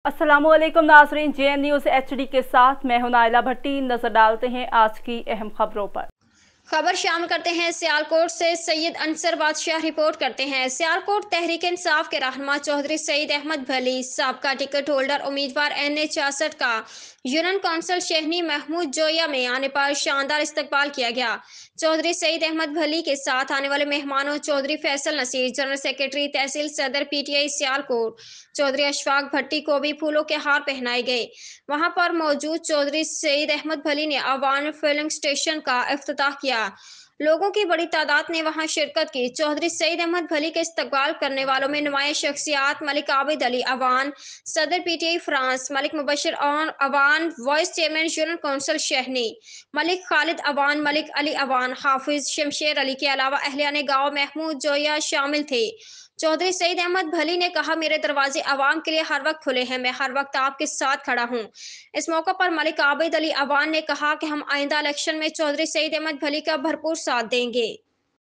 अस्सलाम वालेकुम नाज़रीन, JN न्यूज़ HD के साथ मैं हूं नाइला भट्टी। नजर डालते हैं आज की अहम खबरों पर। खबर शामिल करते हैं सियालकोट से। सैयद अंसर बादशाह रिपोर्ट करते हैं। सियालकोट तहरीक इंसाफ के रहनुमा चौधरी सईद अहमद भली, साबका टिकट होल्डर उम्मीदवार NA 66 का यूनियन कौंसिल शहनी महमूद जोया में आने पर शानदार इस्तकबाल किया गया। चौधरी सईद अहमद भली के साथ आने वाले मेहमानों चौधरी फैसल नसीर, जनरल सेक्रेटरी तहसील सदर PTI सियालकोट, चौधरी अशफाक भट्टी को भी फूलों के हार पहनाए गए। वहां पर मौजूद चौधरी सईद अहमद भली ने अवान फिलिंग स्टेशन का इफ्तिताह किया। लोगों की बड़ी तादाद ने वहां शिरकत की। चौधरी सईद अहमद भली के इस्तकबाल करने वालों में नुमाया शख्सियात मलिक आबिद अली अवान सदर PTI फ्रांस, मलिक मुबशर और Awan vice chairman union council Shahni, Malik Khalid Awan, Malik Ali Awan, Hafiz Shamsher Ali के अलावा अहलियाने गाँव महमूद जोया शामिल थे। चौधरी सईद अहमद भली ने कहा, मेरे दरवाजे आवाम के लिए हर वक्त खुले हैं, मैं हर वक्त आपके साथ खड़ा हूं। इस मौके पर मलिक आबिद अली अवान ने कहा कि हम आइंदा इलेक्शन में चौधरी सईद अहमद भली का भरपूर साथ देंगे।